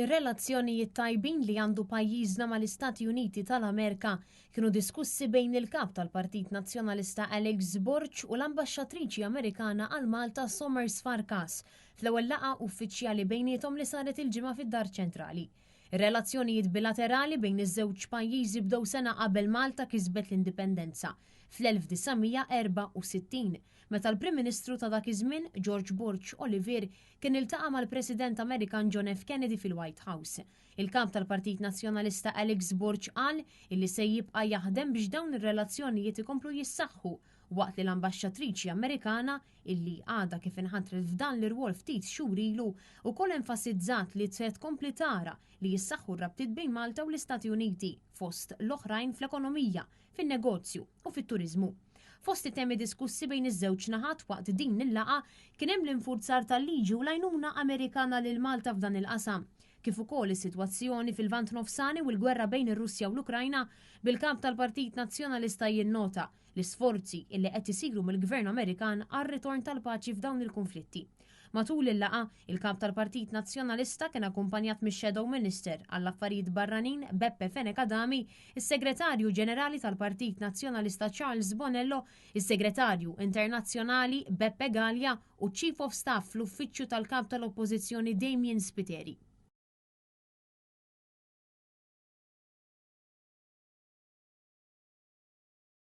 Ir-relazzjonijiet tajbin li għandu pajjiżna mal-Istati Uniti tal-Amerika kienu diskussi bejn il-kap tal-Partit Nazzjonalista Alex Borch u l-Ambaxxatriċi Amerikana għal Malta Somers Farkas fl-ewwel laqgħa uffiċjali bejniethom li saret il-ġimgħa fid-Dar Ċentrali. Ir-relazzjonijiet bilaterali bejn iż-żewġ pajjiżi bdew sena qabel Malta kisbet l-indipendenza fl-1964, meta l-Prim Ministru ta' dak iż-żmien George Borch Oliver kien iltaqa' mal-President Amerikan John F. Kennedy fil-White House. Il-kap tal-Partit Nazzjonalista Alex Borch qal illi se jibqa' jaħdem biex dawn ir-relazzjonijiet ikomplu jissaħħu waqt li l-Ambaxxatriċi Amerikana illi għadha kif inħatret f'dan l-irwol ftit xhur ilu wkoll enfasizzat li se tkompli tara li jissaħħu r-rabtiet bejn Malta u l-Istati Uniti fost l-oħrajn fl-ekonomija, fin-negozju u fit-turiżmu. Fost it-temi diskussi bejn iż-żewġ naħat waqt din il-laqa kien hemm l-infurzar tal-liġi u l-għajnuna Amerikana lil Malta f'dan il-qasam, kif ukoll is-sitwazzjoni fil-Lvant Nofsani u l-gwerra bejn ir-Russja u l-Ukrajna bil-kap tal-Partit Nazzjonalista jinnota l-isforzi illi qed isiru mill-Gvern Amerikan għar-ritorn tal-paċi f'dawn il-konflitti. Matul il-laqa, il-kap tal-Partit Nazzjonalista kien akkumpanjat mix-Shadow Minister għall-affarijiet barranin Beppe Fenekadami, is-Segretarju Ġenerali tal-Partit Nazzjonalista Charles Bonello, is-Segretarju Internazzjonali Beppe Gallia u Chief of Staff fl-Uffiċċju tal-Kap tal-Oppożizzjoni Damien Spiteri.